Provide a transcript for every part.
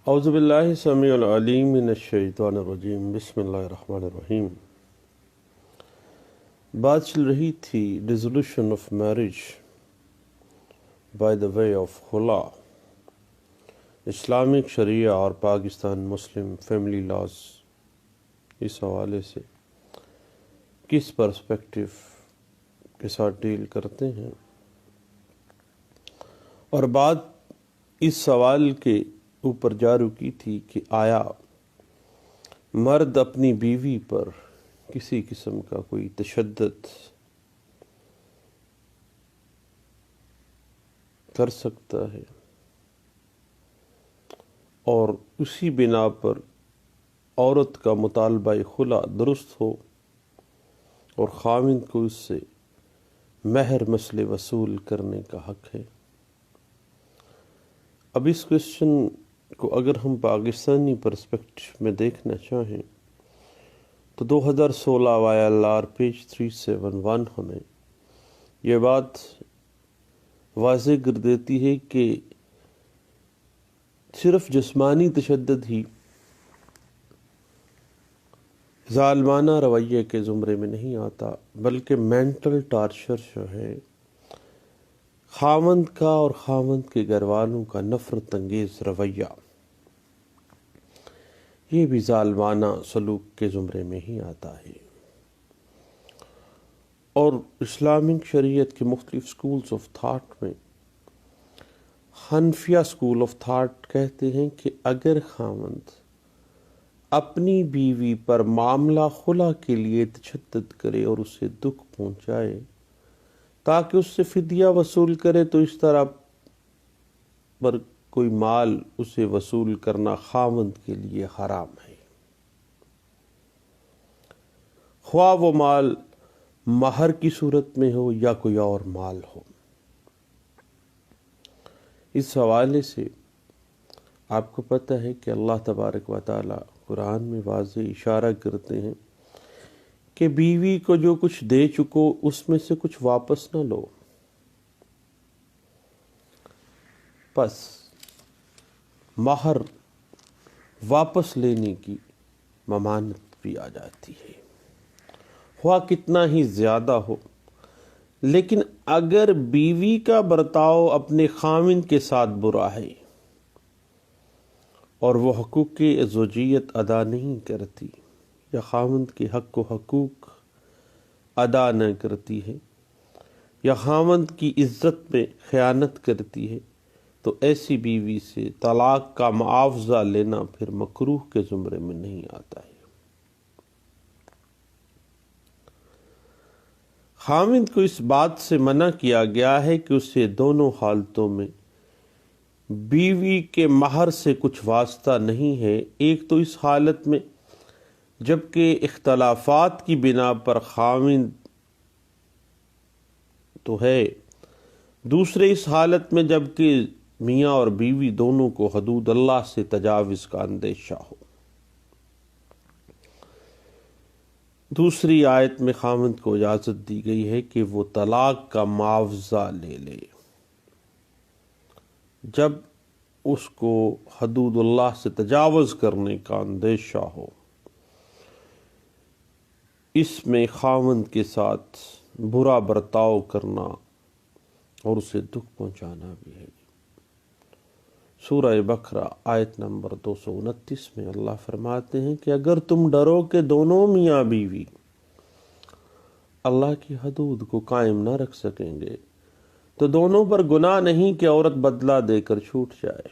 اعوذ باللہ السمیع العلیم من الشیطان الرجیم، بسم اللہ الرحمن الرحیم۔ بات چل رہی تھی resolution of marriage by the way of خلا، اسلامک شریعہ اور پاکستان مسلم فیملی لاز، اس حوالے سے کس پرسپیکٹو کے ساتھ ڈیل کرتے ہیں، اور بات اس سوال کے اوپر جا رکی تھی کہ آیا مرد اپنی بیوی پر کسی قسم کا کوئی تشدد کر سکتا ہے اور اسی بنا پر عورت کا مطالبہ خلا درست ہو اور خاوند کو اس سے مہر مثل وصول کرنے کا حق ہے۔ اب اس کوشچن کو اگر ہم پاکستانی پرسپیکٹو میں دیکھنا چاہیں تو 2016 YLR پیج 371 ہمیں یہ بات واضح کر دیتی ہے کہ صرف جسمانی تشدد ہی ظالمانہ رویے کے زمرے میں نہیں آتا، بلکہ مینٹل ٹارچر جو ہے خاوند کا اور خاوند کے گھر والوں کا نفرت انگیز رویہ، یہ بھی ظالمانہ سلوک کے زمرے میں ہی آتا ہے۔ اور اسلامک شریعت کے مختلف سکولز آف تھاٹ میں حنفیہ سکول آف تھاٹ کہتے ہیں کہ اگر خاوند اپنی بیوی پر معاملہ خلا کے لیے تشدد کرے اور اسے دکھ پہنچائے تاکہ اس سے فدیہ وصول کرے، تو اس طرح پر کوئی مال اسے وصول کرنا خاوند کے لیے حرام ہے، خواہ وہ مال مہر کی صورت میں ہو یا کوئی اور مال ہو۔ اس حوالے سے آپ کو پتہ ہے کہ اللہ تبارک و تعالی قرآن میں واضح اشارہ کرتے ہیں کہ بیوی کو جو کچھ دے چکو اس میں سے کچھ واپس نہ لو، پس مہر واپس لینے کی ممانعت بھی آ جاتی ہے، خواہ کتنا ہی زیادہ ہو۔ لیکن اگر بیوی کا برتاؤ اپنے خاوند کے ساتھ برا ہے اور وہ حقوق زوجیت ادا نہیں کرتی یا خاوند کے حق و حقوق ادا نہ کرتی ہے یا خاوند کی عزت میں خیانت کرتی ہے، تو ایسی بیوی سے طلاق کا معاوضہ لینا پھر مکروہ کے زمرے میں نہیں آتا ہے۔ خاوند کو اس بات سے منع کیا گیا ہے کہ اسے دونوں حالتوں میں بیوی کے مہر سے کچھ واسطہ نہیں ہے، ایک تو اس حالت میں جبکہ اختلافات کی بنا پر خاوند تو ہے، دوسرے اس حالت میں جبکہ میاں اور بیوی دونوں کو حدود اللہ سے تجاوز کا اندیشہ ہو۔ دوسری آیت میں خاوند کو اجازت دی گئی ہے کہ وہ طلاق کا معاوضہ لے لے جب اس کو حدود اللہ سے تجاوز کرنے کا اندیشہ ہو۔ اس میں خاوند کے ساتھ برا برتاؤ کرنا اور اسے دکھ پہنچانا بھی ہے۔ سورہ بقرہ آیت نمبر 229 میں اللہ فرماتے ہیں کہ اگر تم ڈرو کہ دونوں میاں بیوی اللہ کی حدود کو قائم نہ رکھ سکیں گے تو دونوں پر گناہ نہیں کہ عورت بدلہ دے کر چھوٹ جائے۔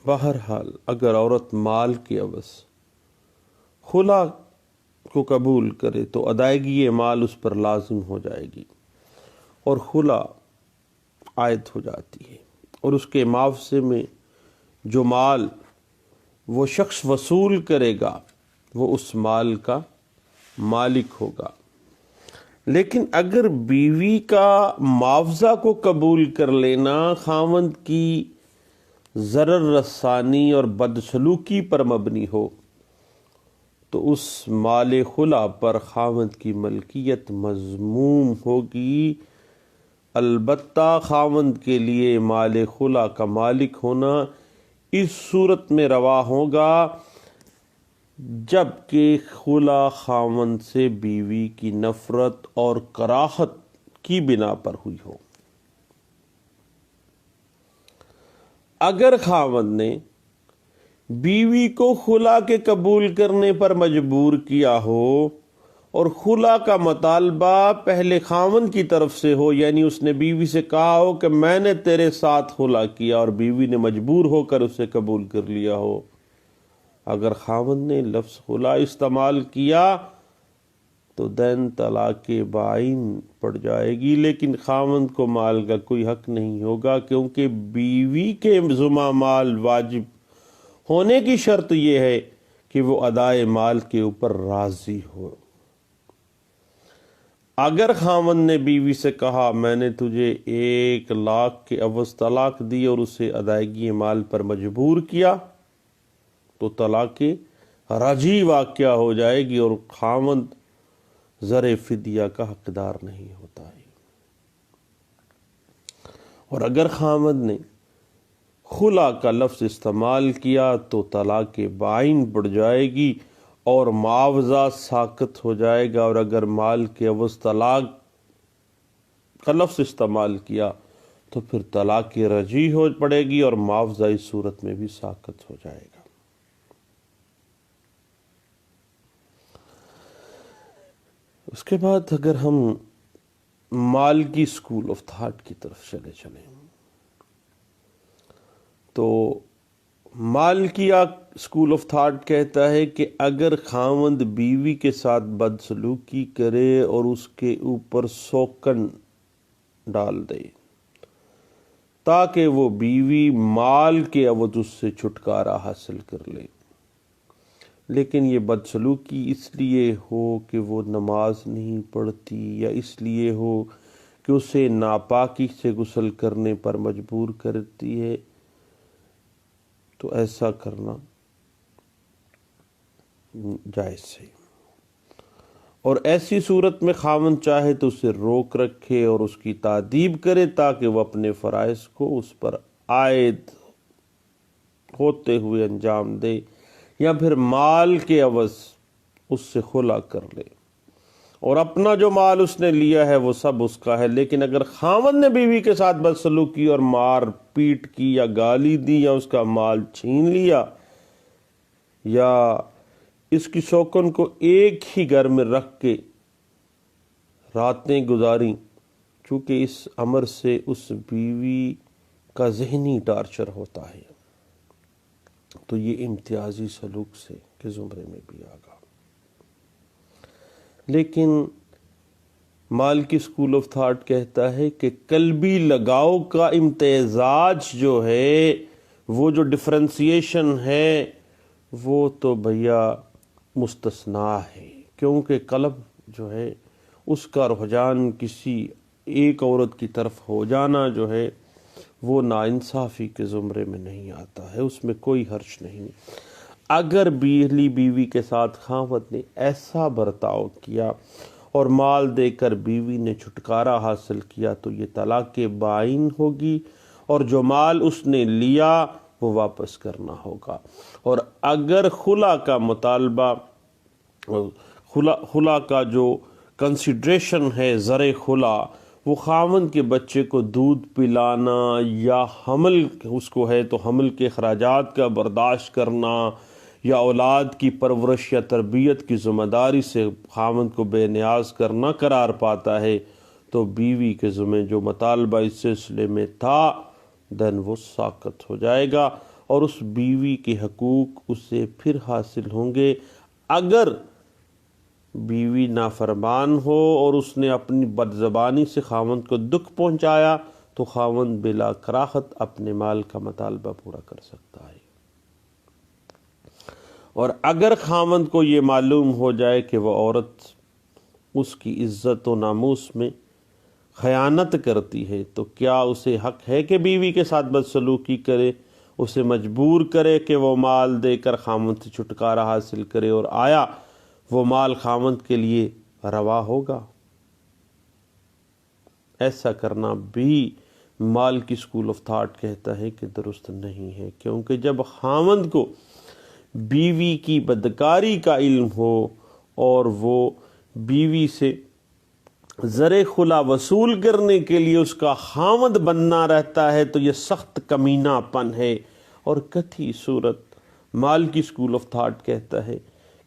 بہرحال اگر عورت مال کے عوض خلا کو قبول کرے تو ادائیگی یہ مال اس پر لازم ہو جائے گی اور خلا عائد ہو جاتی ہے، اور اس کے معاوضے میں جو مال وہ شخص وصول کرے گا وہ اس مال کا مالک ہوگا۔ لیکن اگر بیوی کا معاوضہ کو قبول کر لینا خاوند کی ضرر رسانی اور بدسلوکی پر مبنی ہو تو اس مال خلا پر خاوند کی ملکیت مضموم ہوگی، البتہ خاوند کے لیے مال خلا کا مالک ہونا اس صورت میں روا ہوگا جب کہ خلا خاوند سے بیوی کی نفرت اور کراہت کی بنا پر ہوئی ہو۔ اگر خاوند نے بیوی کو خلا کے قبول کرنے پر مجبور کیا ہو اور خلا کا مطالبہ پہلے خاوند کی طرف سے ہو، یعنی اس نے بیوی سے کہا ہو کہ میں نے تیرے ساتھ خلا کیا اور بیوی نے مجبور ہو کر اسے قبول کر لیا ہو، اگر خاوند نے لفظ خلا استعمال کیا تو دین طلاق بائن پڑ جائے گی، لیکن خاوند کو مال کا کوئی حق نہیں ہوگا، کیونکہ بیوی کے ذمہ مال واجب ہونے کی شرط یہ ہے کہ وہ ادائے مال کے اوپر راضی ہو۔ اگر خاوند نے بیوی سے کہا میں نے تجھے 1,00,000 کے عوض طلاق دی اور اسے ادائیگی مال پر مجبور کیا تو طلاق رجعی واقع ہو جائے گی اور خاوند زر فدیہ کا حقدار نہیں ہوتا ہے۔ اور اگر خاوند نے خلا کا لفظ استعمال کیا تو طلاق بائن پڑ جائے گی اور معاوضہ ساقط ہو جائے گا، اور اگر مال کے عوض طلاق کا لفظ استعمال کیا تو پھر طلاق رجعی ہو پڑے گی اور معاوضہ اس صورت میں بھی ساقط ہو جائے گا۔ اس کے بعد اگر ہم مال کی اسکول آف تھاٹ کی طرف چلیں تو مال کی اسکول آف تھاٹ کہتا ہے کہ اگر خاوند بیوی کے ساتھ بدسلوکی کرے اور اس کے اوپر سوکن ڈال دے تاکہ وہ بیوی مال کے عوض اس سے چھٹکارا حاصل کر لے، لیکن یہ بدسلوکی اس لیے ہو کہ وہ نماز نہیں پڑھتی یا اس لیے ہو کہ اسے ناپاکی سے غسل کرنے پر مجبور کرتی ہے، تو ایسا کرنا جائز ہے۔ اور ایسی صورت میں خاوند چاہے تو اسے روک رکھے اور اس کی تادیب کرے تاکہ وہ اپنے فرائض کو اس پر عائد ہوتے ہوئے انجام دے، یا پھر مال کے عوض اس سے خلا کر لے اور اپنا جو مال اس نے لیا ہے وہ سب اس کا ہے۔ لیکن اگر خاوند نے بیوی کے ساتھ بدسلوکی اور مار پیٹ کی یا گالی دی یا اس کا مال چھین لیا یا اس کی سوکن کو ایک ہی گھر میں رکھ کے راتیں گزاریں، چونکہ اس امر سے اس بیوی کا ذہنی ٹارچر ہوتا ہے، تو یہ امتیازی سلوک سے کے زمرے میں بھی آگا۔ لیکن مال کی اسکول آف تھاٹ کہتا ہے کہ قلبی لگاؤ کا امتزاج جو ہے، وہ جو ڈفرینسیشن ہے، وہ تو بھیا مستثنا ہے، کیونکہ قلب جو ہے اس کا رجحان کسی ایک عورت کی طرف ہو جانا جو ہے وہ ناانصافی کے زمرے میں نہیں آتا ہے، اس میں کوئی حرج نہیں۔ اگر بیوی کے ساتھ خاوند نے ایسا برتاؤ کیا اور مال دے کر بیوی نے چھٹکارا حاصل کیا تو یہ طلاق بائن ہوگی، اور جو مال اس نے لیا وہ واپس کرنا ہوگا۔ اور اگر خلا کا مطالبہ، خلا کا جو کنسیڈریشن ہے زر خلا، وہ خاوند کے بچے کو دودھ پلانا یا حمل اس کو ہے تو حمل کے اخراجات کا برداشت کرنا یا اولاد کی پرورش یا تربیت کی ذمہ داری سے خاوند کو بے نیاز کرنا قرار پاتا ہے، تو بیوی کے ذمہ جو مطالبہ اس سلسلے میں تھا دن وہ ساقط ہو جائے گا، اور اس بیوی کے حقوق اسے پھر حاصل ہوں گے۔ اگر بیوی نافرمان ہو اور اس نے اپنی بد زبانی سے خاوند کو دکھ پہنچایا تو خاوند بلا کراہت اپنے مال کا مطالبہ پورا کر سکتا ہے۔ اور اگر خاوند کو یہ معلوم ہو جائے کہ وہ عورت اس کی عزت و ناموس میں خیانت کرتی ہے تو کیا اسے حق ہے کہ بیوی کے ساتھ بدسلوکی کرے، اسے مجبور کرے کہ وہ مال دے کر خاوند سے چھٹکارا حاصل کرے، اور آیا وہ مال خاوند کے لیے روا ہوگا؟ ایسا کرنا بھی مال کی اسکول آف تھاٹ کہتا ہے کہ درست نہیں ہے، کیونکہ جب خاوند کو بیوی کی بدکاری کا علم ہو اور وہ بیوی سے زر خلا وصول کرنے کے لیے اس کا خاوند بننا رہتا ہے تو یہ سخت کمینہ پن ہے، اور کتھی صورت مال کی اسکول آف تھاٹ کہتا ہے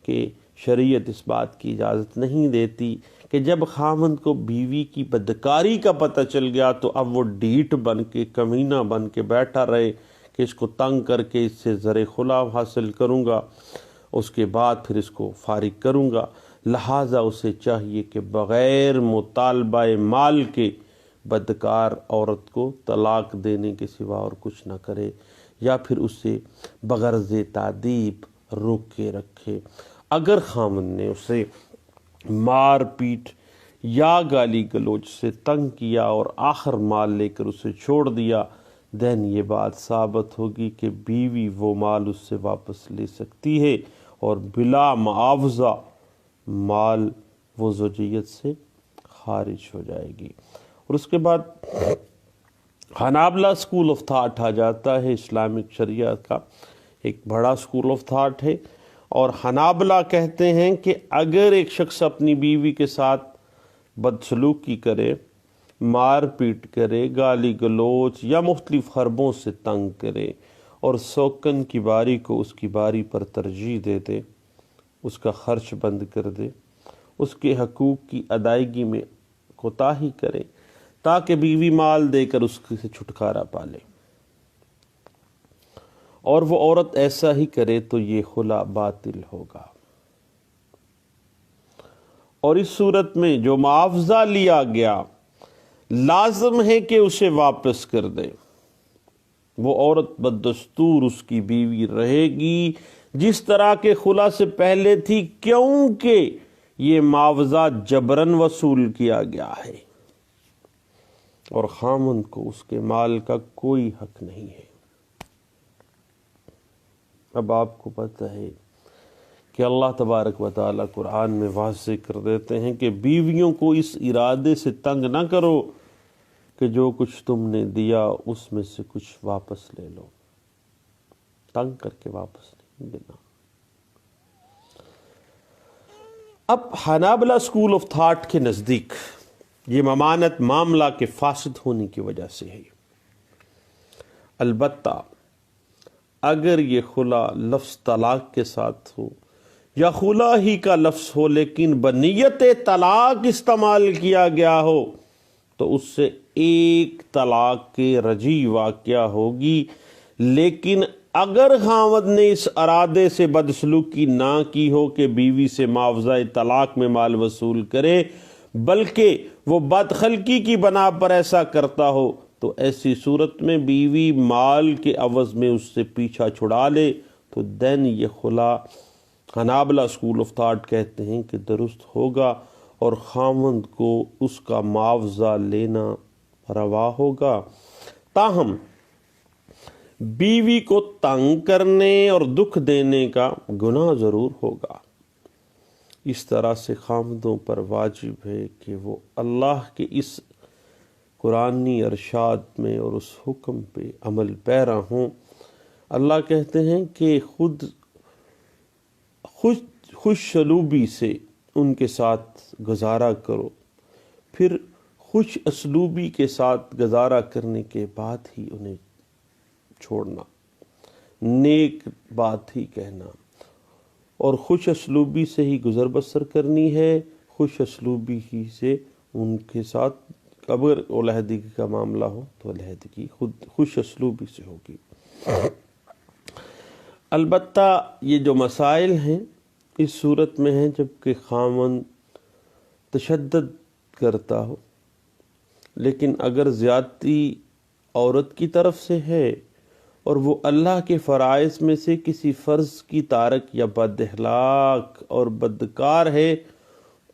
کہ شریعت اس بات کی اجازت نہیں دیتی کہ جب خاوند کو بیوی کی بدکاری کا پتہ چل گیا تو اب وہ ڈھیٹ بن کے کمینہ بن کے بیٹھا رہے کہ اس کو تنگ کر کے اس سے زر خلا حاصل کروں گا، اس کے بعد پھر اس کو فارغ کروں گا۔ لہٰذا اسے چاہیے کہ بغیر مطالبہ مال کے بدکار عورت کو طلاق دینے کے سوا اور کچھ نہ کرے، یا پھر اسے بغرض تعذیب روک کے رکھے۔ اگر خاوند نے اسے مار پیٹ یا گالی گلوچ سے تنگ کیا اور آخر مال لے کر اسے چھوڑ دیا، دین یہ بات ثابت ہوگی کہ بیوی وہ مال اس سے واپس لے سکتی ہے اور بلا معاوضہ مال وہ زوجیت سے خارج ہو جائے گی۔ اور اس کے بعد حنابلہ اسکول آف تھاٹ آ جاتا ہے، اسلامک شریعت کا ایک بڑا اسکول آف تھاٹ ہے، اور حنابلہ کہتے ہیں کہ اگر ایک شخص اپنی بیوی کے ساتھ بدسلوکی کرے، مار پیٹ کرے، گالی گلوچ یا مختلف حربوں سے تنگ کرے اور سوکن کی باری کو اس کی باری پر ترجیح دے دے، اس کا خرچ بند کر دے، اس کے حقوق کی ادائیگی میں کوتاہی کرے تاکہ بیوی مال دے کر اس سے چھٹکارا پالے، اور وہ عورت ایسا ہی کرے تو یہ خلا باطل ہوگا، اور اس صورت میں جو معاوضہ لیا گیا لازم ہے کہ اسے واپس کر دے۔ وہ عورت بدستور اس کی بیوی رہے گی جس طرح کے خلا سے پہلے تھی، کیونکہ یہ معاوضہ جبراً وصول کیا گیا ہے اور خاوند کو اس کے مال کا کوئی حق نہیں ہے۔ اب آپ کو پتہ ہے کہ اللہ تبارک و تعالیٰ قرآن میں واضح کر دیتے ہیں کہ بیویوں کو اس ارادے سے تنگ نہ کرو کہ جو کچھ تم نے دیا اس میں سے کچھ واپس لے لو، تنگ کر کے واپس نہیں دینا۔ اب حنابلہ اسکول آف تھاٹ کے نزدیک یہ ممانت معاملہ کے فاسد ہونے کی وجہ سے ہے، البتہ اگر یہ خلا لفظ طلاق کے ساتھ ہو یا خلا ہی کا لفظ ہو لیکن بنیت طلاق استعمال کیا گیا ہو تو اس سے ایک طلاق کے رجی واقعہ ہوگی، لیکن اگر خاوند نے اس ارادے سے بدسلوکی نہ کی ہو کہ بیوی سے معاوضہ طلاق میں مال وصول کرے، بلکہ وہ بدخلقی کی بنا پر ایسا کرتا ہو، تو ایسی صورت میں بیوی مال کے عوض میں اس سے پیچھا چھڑا لے تو دین یہ خلا حنابلہ اسکول آف تھاٹ کہتے ہیں کہ درست ہوگا اور خاوند کو اس کا معاوضہ لینا روا ہوگا۔ تاہم بیوی کو تنگ کرنے اور دکھ دینے کا گناہ ضرور ہوگا۔ اس طرح سے خاوندوں پر واجب ہے کہ وہ اللہ کے اس قرآنی ارشاد میں اور اس حکم پہ عمل پیرا ہوں۔ اللہ کہتے ہیں کہ خود خوش سلوبی سے ان کے ساتھ گزارا کرو، پھر خوش اسلوبی کے ساتھ گزارا کرنے کے بعد ہی انہیں چھوڑنا، نیک بات ہی کہنا، اور خوش اسلوبی سے ہی گزر بسر کرنی ہے، خوش اسلوبی ہی سے ان کے ساتھ، اگر علیحدگی کا معاملہ ہو تو علیحدگی خود خوش اسلوبی سے ہوگی۔ البتہ یہ جو مسائل ہیں اس صورت میں ہیں جب کہ خاوند تشدد کرتا ہو، لیکن اگر زیادتی عورت کی طرف سے ہے اور وہ اللہ کے فرائض میں سے کسی فرض کی تارک یا بد اخلاق اور بدکار ہے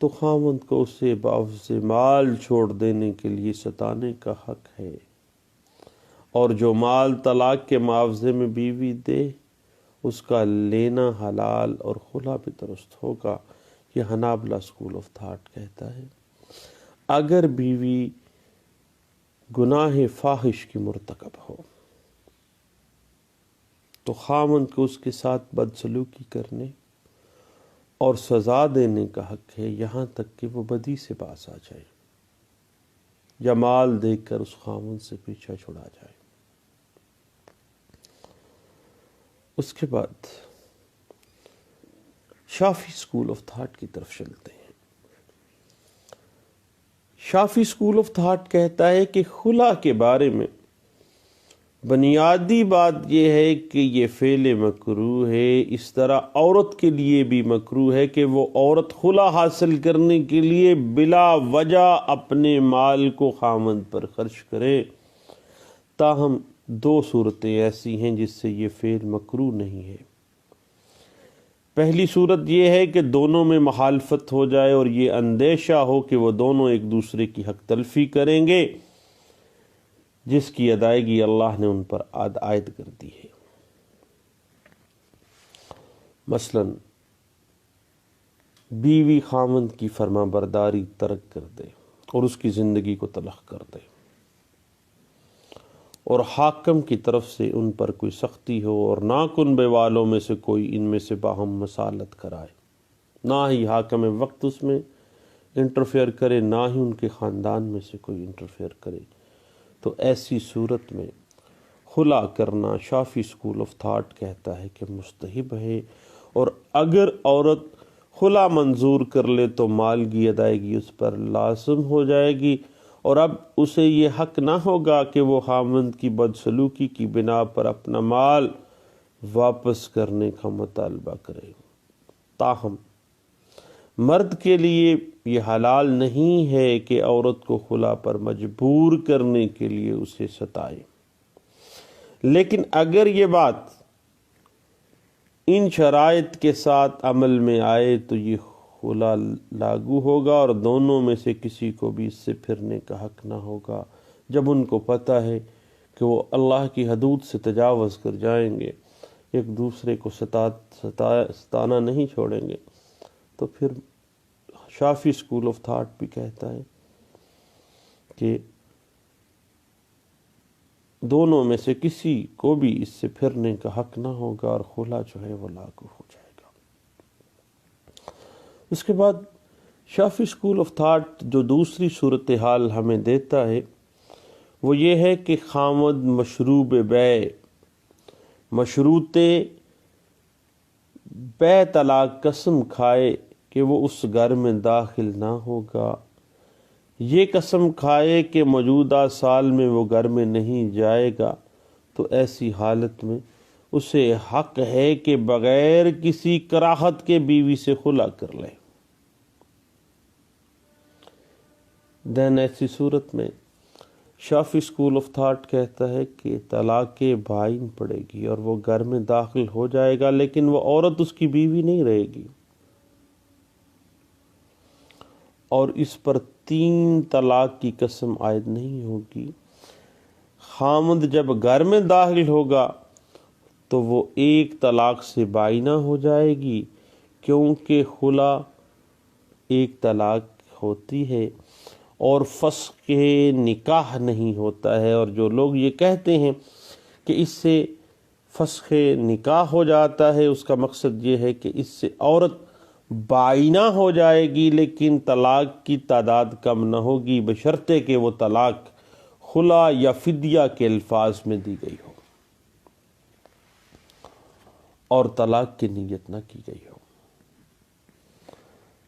تو خاوند کو اسے بعوض مال چھوڑ دینے کے لیے ستانے کا حق ہے، اور جو مال طلاق کے معاوضے میں بیوی دے اس کا لینا حلال اور خلا بھی درست ہوگا۔ یہ حنابلہ اسکول آف تھاٹ کہتا ہے۔ اگر بیوی گناہ فاحش کی مرتکب ہو تو خاوند کو اس کے ساتھ بدسلوکی کرنے اور سزا دینے کا حق ہے، یہاں تک کہ وہ بدی سے باز آ جائے یا مال دے کر اس خاوند سے پیچھا چھڑا جائے۔ اس کے بعد شافی اسکول آف تھاٹ کی طرف چلتے ہیں۔ شافی اسکول آف تھاٹ کہتا ہے کہ خلا کے بارے میں بنیادی بات یہ ہے کہ یہ فعل مکروہ ہے، اس طرح عورت کے لیے بھی مکروہ ہے کہ وہ عورت خلا حاصل کرنے کے لیے بلا وجہ اپنے مال کو خاوند پر خرچ کرے۔ تاہم دو صورتیں ایسی ہیں جس سے یہ فعل مکروہ نہیں ہے۔ پہلی صورت یہ ہے کہ دونوں میں مخالفت ہو جائے اور یہ اندیشہ ہو کہ وہ دونوں ایک دوسرے کی حق تلفی کریں گے، جس کی ادائیگی اللہ نے ان پر عائد کر دی ہے۔ مثلا بیوی خاوند کی فرما برداری ترک کر دے اور اس کی زندگی کو تلخ کر دے، اور حاکم کی طرف سے ان پر کوئی سختی ہو اور نہ کنبے والوں میں سے کوئی ان میں سے باہم مسالت کرائے، نہ ہی حاکم وقت اس میں انٹرفیئر کرے، نہ ہی ان کے خاندان میں سے کوئی انٹرفیئر کرے، تو ایسی صورت میں خلا کرنا شافی اسکول آف تھاٹ کہتا ہے کہ مستحب ہے، اور اگر عورت خلا منظور کر لے تو مال کی ادائیگی اس پر لازم ہو جائے گی، اور اب اسے یہ حق نہ ہوگا کہ وہ خاوند کی بدسلوکی کی بنا پر اپنا مال واپس کرنے کا مطالبہ کرے۔ تاہم مرد کے لیے یہ حلال نہیں ہے کہ عورت کو خلا پر مجبور کرنے کے لیے اسے ستائے، لیکن اگر یہ بات ان شرائط کے ساتھ عمل میں آئے تو یہ خلا لاگو ہوگا، اور دونوں میں سے کسی کو بھی اس سے پھرنے کا حق نہ ہوگا جب ان کو پتہ ہے کہ وہ اللہ کی حدود سے تجاوز کر جائیں گے، ایک دوسرے کو ستانا نہیں چھوڑیں گے۔ تو پھر شافی اسکول آف تھاٹ بھی کہتا ہے کہ دونوں میں سے کسی کو بھی اس سے پھرنے کا حق نہ ہوگا اور خلا جو ہے وہ لاگو ہو جائے گا۔ اس کے بعد شافی اسکول آف تھاٹ جو دوسری صورتحال ہمیں دیتا ہے وہ یہ ہے کہ خاوند مشروط بے طلاق قسم کھائے کہ وہ اس گھر میں داخل نہ ہوگا، یہ قسم کھائے کہ موجودہ سال میں وہ گھر میں نہیں جائے گا، تو ایسی حالت میں اسے حق ہے کہ بغیر کسی کراہت کے بیوی سے خلا کر لے۔ ایسی صورت میں شافی اسکول آف تھاٹ کہتا ہے کہ طلاق بائن پڑے گی اور وہ گھر میں داخل ہو جائے گا، لیکن وہ عورت اس کی بیوی نہیں رہے گی، اور اس پر 3 طلاق کی قسم عائد نہیں ہوگی۔ خاوند جب گھر میں داخل ہوگا تو وہ 1 طلاق سے بائنہ ہو جائے گی، کیونکہ خلا 1 طلاق ہوتی ہے اور فسخ نکاح نہیں ہوتا ہے، اور جو لوگ یہ کہتے ہیں کہ اس سے فسخ نکاح ہو جاتا ہے، اس کا مقصد یہ ہے کہ اس سے عورت بائنہ ہو جائے گی لیکن طلاق کی تعداد کم نہ ہوگی، بشرطے کہ وہ طلاق خلا یا فدیہ کے الفاظ میں دی گئی ہو اور طلاق کی نیت نہ کی گئی ہو،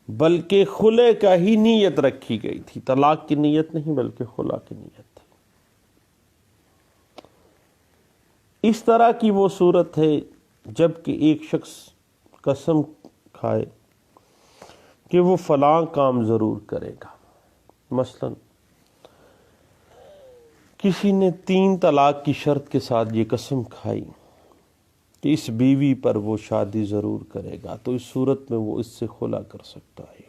بلکہ خلے کا ہی نیت رکھی گئی تھی، طلاق کی نیت نہیں بلکہ خلا کی نیت تھی۔ اس طرح کی وہ صورت ہے جب کہ ایک شخص قسم کھائے کہ وہ فلاں کام ضرور کرے گا۔ مثلا کسی نے 3 طلاق کی شرط کے ساتھ یہ قسم کھائی کہ اس بیوی پر وہ شادی ضرور کرے گا، تو اس صورت میں وہ اس سے خلا کر سکتا ہے۔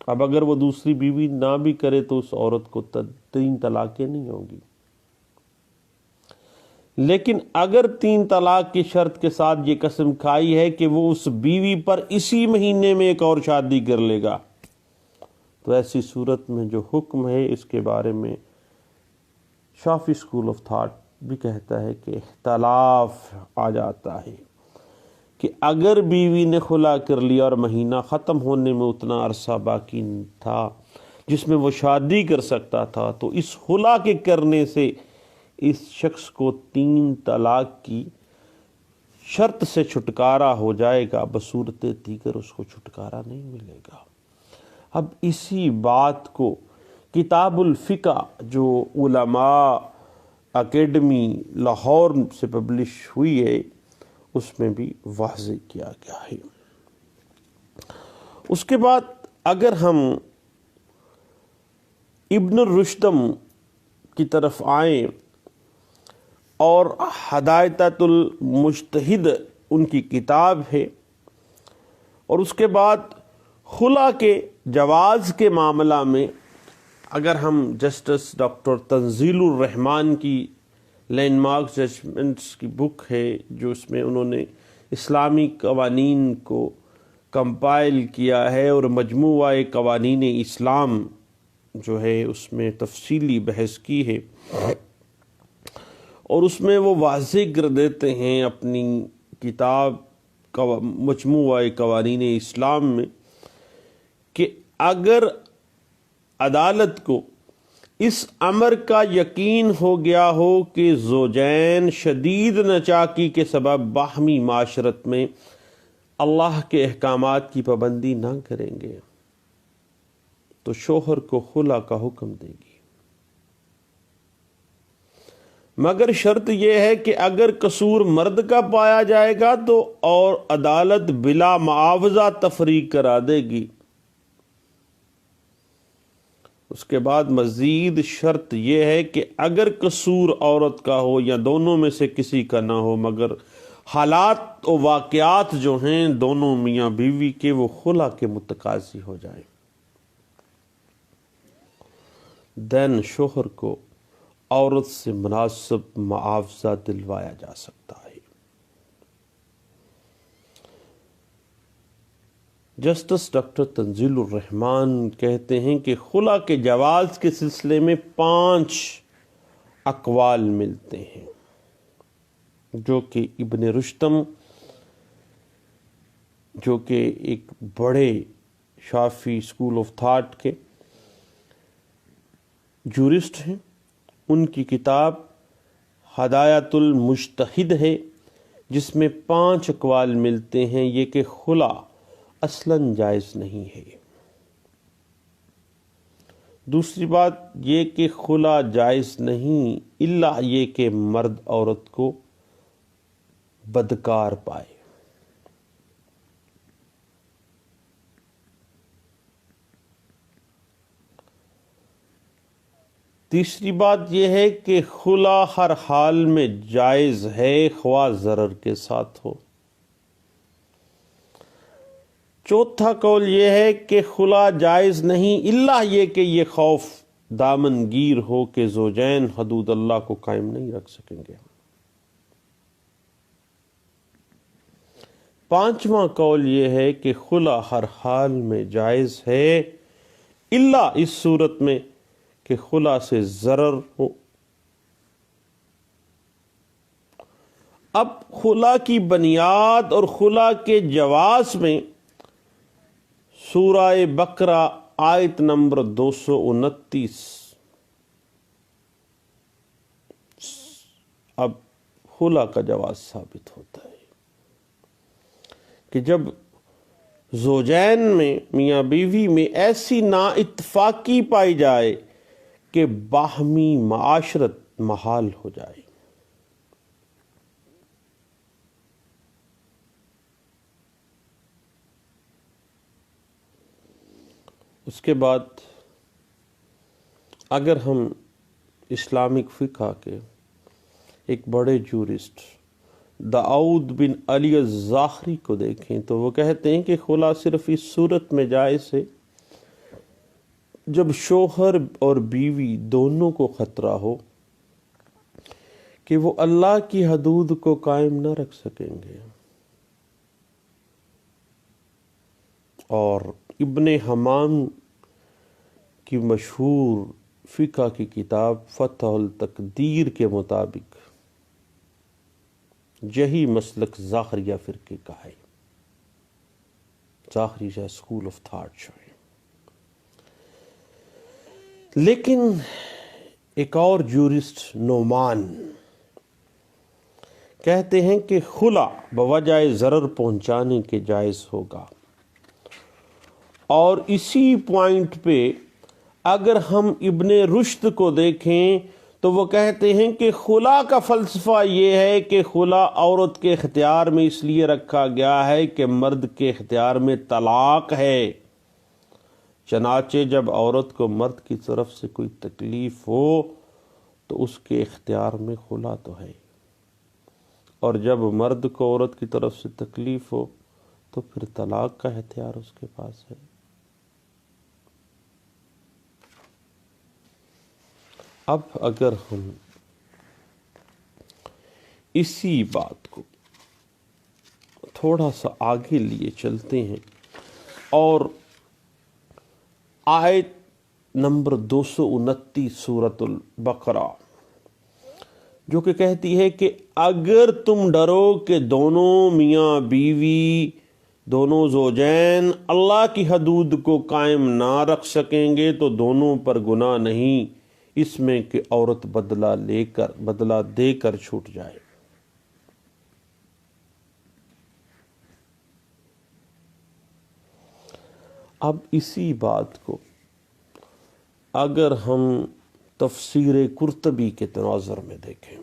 اب اگر وہ دوسری بیوی نہ بھی کرے تو اس عورت کو 3 طلاقیں نہیں ہوں گی، لیکن اگر 3 طلاق کی شرط کے ساتھ یہ قسم کھائی ہے کہ وہ اس بیوی پر اسی مہینے میں ایک اور شادی کر لے گا، تو ایسی صورت میں جو حکم ہے اس کے بارے میں شافی اسکول آف تھاٹ بھی کہتا ہے کہ اختلاف آ جاتا ہے کہ اگر بیوی نے خلا کر لیا اور مہینہ ختم ہونے میں اتنا عرصہ باقی تھا جس میں وہ شادی کر سکتا تھا، تو اس خلا کے کرنے سے اس شخص کو 3 طلاق کی شرط سے چھٹکارا ہو جائے گا، بصورت دیگر اس کو چھٹکارا نہیں ملے گا۔ اب اسی بات کو کتاب الفقہ جو علماء اکیڈمی لاہور سے پبلش ہوئی ہے اس میں بھی واضح کیا گیا ہے۔ اس کے بعد اگر ہم ابن الرشدم کی طرف آئیں اور ہدایت المجتہد ان کی کتاب ہے، اور اس کے بعد خلا کے جواز کے معاملہ میں اگر ہم جسٹس ڈاکٹر تنزیل الرحمان کی لینڈ مارک ججمنٹس کی بک ہے جو اس میں انہوں نے اسلامی قوانین کو کمپائل کیا ہے اور مجموعہ قوانین اسلام جو ہے اس میں تفصیلی بحث کی ہے، اور اس میں وہ واضح کر دیتے ہیں اپنی کتاب مجموعہ قوانین اسلام میں کہ اگر عدالت کو اس امر کا یقین ہو گیا ہو کہ زوجین شدید نچاکی کے سبب باہمی معاشرت میں اللہ کے احکامات کی پابندی نہ کریں گے تو شوہر کو خلا کا حکم دے گی، مگر شرط یہ ہے کہ اگر قصور مرد کا پایا جائے گا تو اور عدالت بلا معاوضہ تفریق کرا دے گی۔ اس کے بعد مزید شرط یہ ہے کہ اگر قصور عورت کا ہو یا دونوں میں سے کسی کا نہ ہو مگر حالات و واقعات جو ہیں دونوں میاں بیوی کے وہ خلا کے متقاضی ہو جائیں، دین شوہر کو عورت سے مناسب معاوضہ دلوایا جا سکتا ہے۔ جسٹس ڈاکٹر تنزیل الرحمان کہتے ہیں کہ خلا کے جواز کے سلسلے میں 5 اقوال ملتے ہیں جو کہ ابن رشدم جو کہ ایک بڑے شافی اسکول آف تھاٹ کے جورسٹ ہیں، ان کی کتاب ہدایت المجتہد ہے جس میں 5 اقوال ملتے ہیں یہ کہ خلا اصلاً جائز نہیں ہے۔ دوسری بات یہ کہ خلا جائز نہیں الا یہ کہ مرد عورت کو بدکار پائے۔ تیسری بات یہ ہے کہ خلا ہر حال میں جائز ہے خواہ ضرر کے ساتھ ہو۔ چوتھا قول یہ ہے کہ خلا جائز نہیں الا یہ کہ یہ خوف دامن گیر ہو کہ زوجین حدود اللہ کو قائم نہیں رکھ سکیں گے۔ 5واں قول یہ ہے کہ خلا ہر حال میں جائز ہے الا اس صورت میں کہ خلا سے ضرر ہو۔ اب خلا کی بنیاد اور خلا کے جواز میں سورہ بقرہ آیت نمبر 229 اب خلا کا جواز ثابت ہوتا ہے کہ جب زوجین میں میاں بیوی میں ایسی نا اتفاقی پائی جائے کہ باہمی معاشرت محال ہو جائے۔ اس کے بعد اگر ہم اسلامک فقہ کے ایک بڑے جورسٹ داؤد بن علی الزاخری کو دیکھیں تو وہ کہتے ہیں کہ خلا صرف اس صورت میں جائز ہے جب شوہر اور بیوی دونوں کو خطرہ ہو کہ وہ اللہ کی حدود کو قائم نہ رکھ سکیں گے۔ اور ابن حمام کی مشہور فقہ کی کتاب فتح التقدیر کے مطابق یہی مسلک ظاہریہ فرقے کا ہے، ظاہریہ اسکول آف تھاٹ جو ہے۔ لیکن ایک اور جورسٹ نعمان کہتے ہیں کہ خلا بوجہ ضرر پہنچانے کے جائز ہوگا، اور اسی پوائنٹ پہ اگر ہم ابن رشد کو دیکھیں تو وہ کہتے ہیں کہ خلا کا فلسفہ یہ ہے کہ خلا عورت کے اختیار میں اس لیے رکھا گیا ہے کہ مرد کے اختیار میں طلاق ہے، چنانچہ جب عورت کو مرد کی طرف سے کوئی تکلیف ہو تو اس کے اختیار میں خلا تو ہے، اور جب مرد کو عورت کی طرف سے تکلیف ہو تو پھر طلاق کا اختیار اس کے پاس ہے۔ اب اگر ہم اسی بات کو تھوڑا سا آگے لیے چلتے ہیں اور آیت نمبر 229 سورۃ البقرہ جو کہ کہتی ہے کہ اگر تم ڈرو کہ دونوں میاں بیوی، دونوں زوجین اللہ کی حدود کو قائم نہ رکھ سکیں گے تو دونوں پر گناہ نہیں اس میں کہ عورت بدلہ دے کر چھوٹ جائے۔ اب اسی بات کو اگر ہم تفسیر قرطبی کے تناظر میں دیکھیں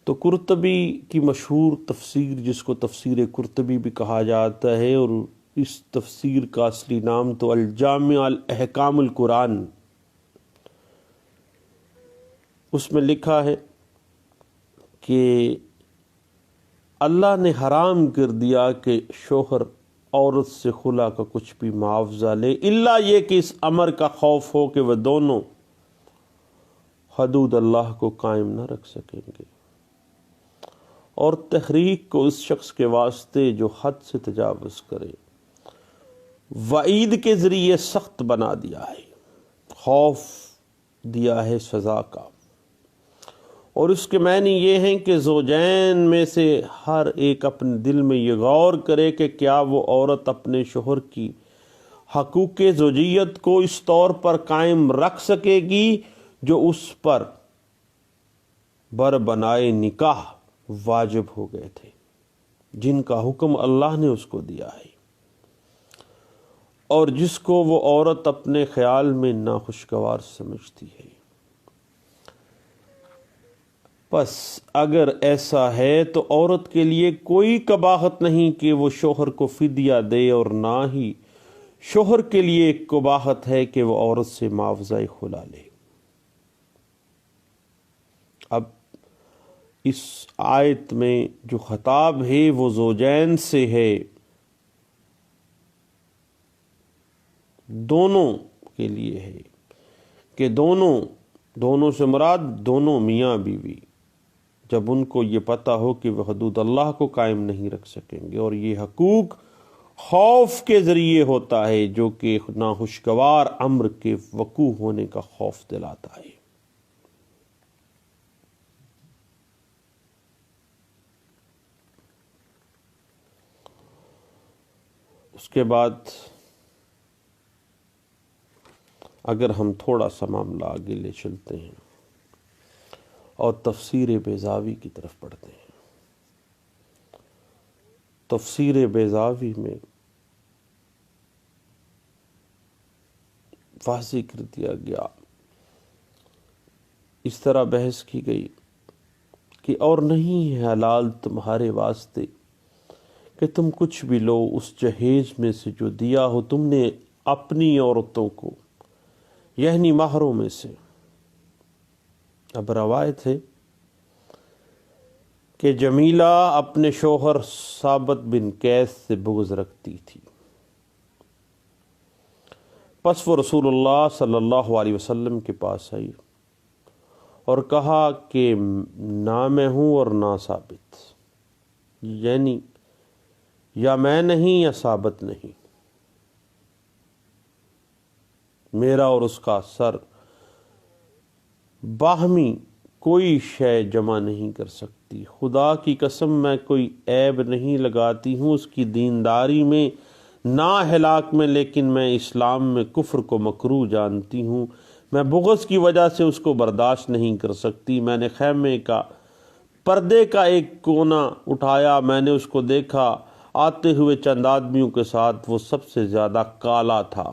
تو قرطبی کی مشہور تفسیر، جس کو تفسیر قرطبی بھی کہا جاتا ہے، اور اس تفسیر کا اصلی نام تو الجامع الاحکام القرآن، اس میں لکھا ہے کہ اللہ نے حرام کر دیا کہ شوہر عورت سے خلا کا کچھ بھی معاوضہ لے، الا یہ کہ اس امر کا خوف ہو کہ وہ دونوں حدود اللہ کو قائم نہ رکھ سکیں گے، اور تحریک کو اس شخص کے واسطے جو حد سے تجاوز کرے وعید کے ذریعے سخت بنا دیا ہے، خوف دیا ہے سزا کا، اور اس کے معنی یہ ہیں کہ زوجین میں سے ہر ایک اپنے دل میں یہ غور کرے کہ کیا وہ عورت اپنے شوہر کی حقوق زوجیت کو اس طور پر قائم رکھ سکے گی جو اس پر بنائے نکاح واجب ہو گئے تھے، جن کا حکم اللہ نے اس کو دیا ہے، اور جس کو وہ عورت اپنے خیال میں ناخوشگوار سمجھتی ہے۔ پس اگر ایسا ہے تو عورت کے لیے کوئی قباحت نہیں کہ وہ شوہر کو فدیہ دے، اور نہ ہی شوہر کے لیے ایک قباحت ہے کہ وہ عورت سے معاوضہ خلا لے۔ اب اس آیت میں جو خطاب ہے وہ زوجین سے ہے، دونوں کے لیے ہے، کہ دونوں سے مراد دونوں میاں بیوی، جب ان کو یہ پتہ ہو کہ وہ حدود اللہ کو قائم نہیں رکھ سکیں گے، اور یہ حقوق خوف کے ذریعے ہوتا ہے جو کہ ناخوشگوار امر کے وقوع ہونے کا خوف دلاتا ہے۔ اس کے بعد اگر ہم تھوڑا سا معاملہ آگے لے چلتے ہیں اور تفسیر بیضاوی کی طرف پڑھتے ہیں، تفسیر بیضاوی میں واضح کر دیا گیا، اس طرح بحث کی گئی کہ اور نہیں ہے حلال تمہارے واسطے کہ تم کچھ بھی لو اس جہیز میں سے جو دیا ہو تم نے اپنی عورتوں کو، یعنی مہروں میں سے۔ اب روایت ہے کہ جمیلہ اپنے شوہر ثابت بن قیس سے بغض رکھتی تھی، پس وہ رسول اللہ صلی اللہ علیہ وسلم کے پاس آئی اور کہا کہ نہ میں ہوں اور نہ ثابت، یعنی یا میں نہیں یا ثابت نہیں۔ میرا اور اس کا سر باہمی کوئی شے جمع نہیں کر سکتی۔ خدا کی قسم میں کوئی عیب نہیں لگاتی ہوں اس کی دینداری میں نہ ہلاک میں، لیکن میں اسلام میں کفر کو مکروہ جانتی ہوں۔ میں بغض کی وجہ سے اس کو برداشت نہیں کر سکتی۔ میں نے خیمے کا پردے کا ایک کونا اٹھایا، میں نے اس کو دیکھا آتے ہوئے چند آدمیوں کے ساتھ، وہ سب سے زیادہ کالا تھا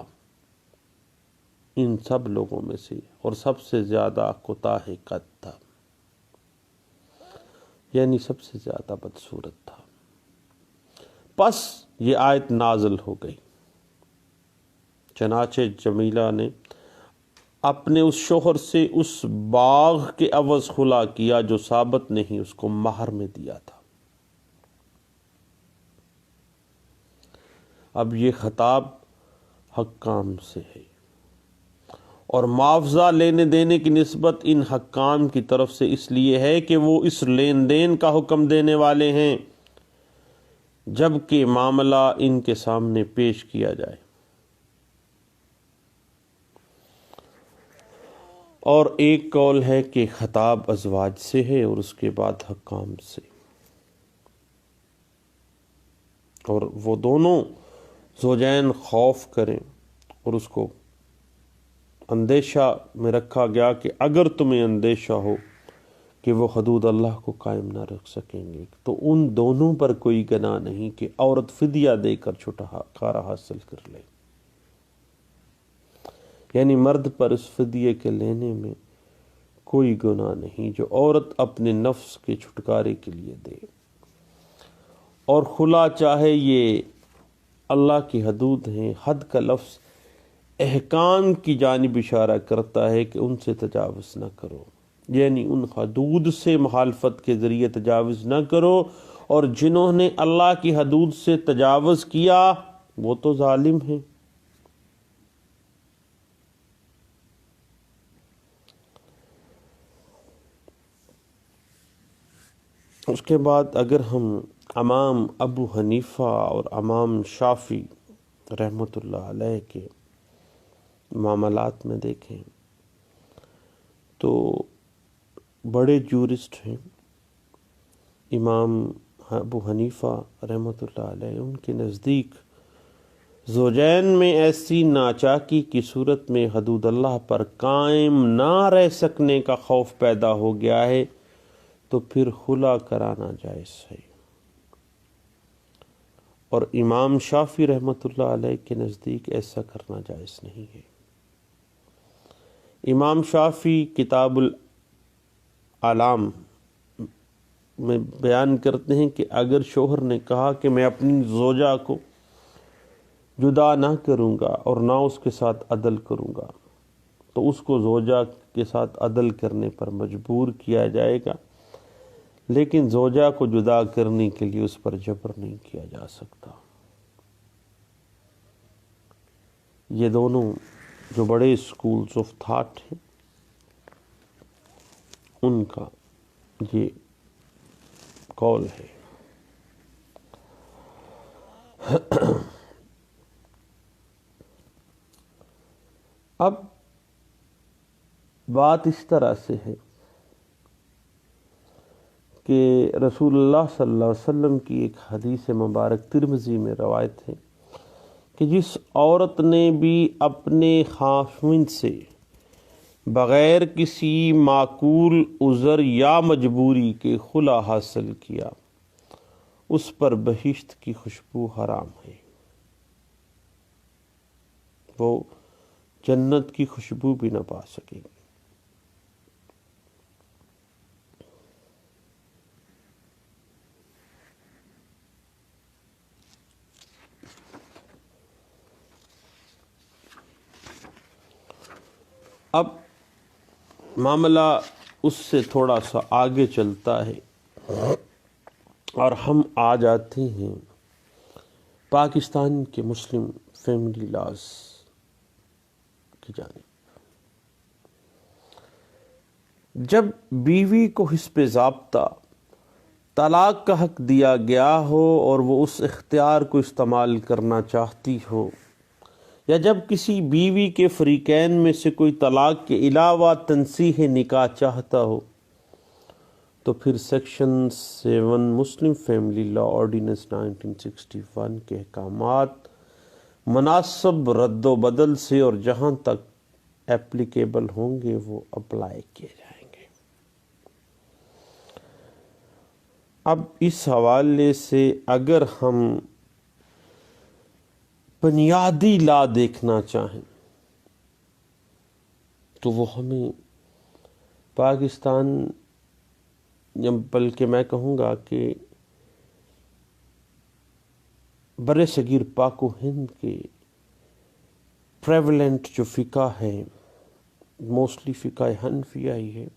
ان سب لوگوں میں سے، اور سب سے زیادہ کوتاہ قد تھا، یعنی سب سے زیادہ بدصورت تھا۔ پس یہ آیت نازل ہو گئی، چنانچہ جمیلہ نے اپنے اس شوہر سے اس باغ کے عوض خلا کیا جو ثابت نے ہی اس کو مہر میں دیا تھا۔ اب یہ خطاب حکام سے ہے، اور معاوضہ لینے دینے کی نسبت ان حکام کی طرف سے اس لیے ہے کہ وہ اس لین دین کا حکم دینے والے ہیں جبکہ معاملہ ان کے سامنے پیش کیا جائے۔ اور ایک قول ہے کہ خطاب ازواج سے ہے اور اس کے بعد حکام سے، اور وہ دونوں زوجین خوف کریں، اور اس کو اندیشہ میں رکھا گیا کہ اگر تمہیں اندیشہ ہو کہ وہ حدود اللہ کو قائم نہ رکھ سکیں گے تو ان دونوں پر کوئی گناہ نہیں کہ عورت فدیہ دے کر چھٹکارا حاصل کر لے، یعنی مرد پر اس فدیے کے لینے میں کوئی گناہ نہیں جو عورت اپنے نفس کے چھٹکارے کے لیے دے۔ اور خلا چاہے یہ اللہ کی حدود ہیں، حد کا لفظ احکام کی جانب اشارہ کرتا ہے کہ ان سے تجاوز نہ کرو، یعنی ان حدود سے مخالفت کے ذریعے تجاوز نہ کرو، اور جنہوں نے اللہ کی حدود سے تجاوز کیا وہ تو ظالم ہیں۔ اس کے بعد اگر ہم امام ابو حنیفہ اور امام شافعی رحمۃ اللہ علیہ کے معاملات میں دیکھیں تو بڑے جورسٹ ہیں۔ امام ابو حنیفہ رحمۃ اللہ علیہ، ان کے نزدیک زوجین میں ایسی ناچاکی کی صورت میں حدود اللہ پر قائم نہ رہ سکنے کا خوف پیدا ہو گیا ہے تو پھر خلا کرانا جائز ہے، اور امام شافعی رحمۃ اللہ علیہ کے نزدیک ایسا کرنا جائز نہیں ہے۔ امام شافعی کتاب العلام میں بیان کرتے ہیں کہ اگر شوہر نے کہا کہ میں اپنی زوجہ کو جدا نہ کروں گا اور نہ اس کے ساتھ عدل کروں گا تو اس کو زوجہ کے ساتھ عدل کرنے پر مجبور کیا جائے گا، لیکن زوجہ کو جدا کرنے کے لیے اس پر جبر نہیں کیا جا سکتا۔ یہ دونوں جو بڑے اسکولز آف تھاٹ ہیں ان کا یہ قول ہے۔ اب بات اس طرح سے ہے کہ رسول اللہ صلی اللہ علیہ وسلم کی ایک حدیث مبارک ترمذی میں روایت ہے کہ جس عورت نے بھی اپنے خاوند سے بغیر کسی معقول عذر یا مجبوری کے خلا حاصل کیا اس پر بہشت کی خوشبو حرام ہے، وہ جنت کی خوشبو بھی نہ پا سکے گی۔ اب معاملہ اس سے تھوڑا سا آگے چلتا ہے اور ہم آ جاتے ہیں پاکستان کے مسلم فیملی لاز کی جانب۔ جب بیوی کو حسب ضابطہ طلاق کا حق دیا گیا ہو اور وہ اس اختیار کو استعمال کرنا چاہتی ہو، یا جب کسی بیوی کے فریقین میں سے کوئی طلاق کے علاوہ تنسیح نکاح چاہتا ہو تو پھر سیکشن 7 مسلم فیملی لا آرڈیننس 1961 کے احکامات مناسب رد و بدل سے اور جہاں تک ایپلیکیبل ہوں گے وہ اپلائی کیے جائیں گے۔ اب اس حوالے سے اگر ہم بنیادی لا دیکھنا چاہیں تو وہ ہمیں پاکستان یا بلکہ میں کہوں گا کہ بر صغیر پاک و ہند کے پریولنٹ جو فقہ ہے موسٹلی فقہ حنفیہ ہی ہے،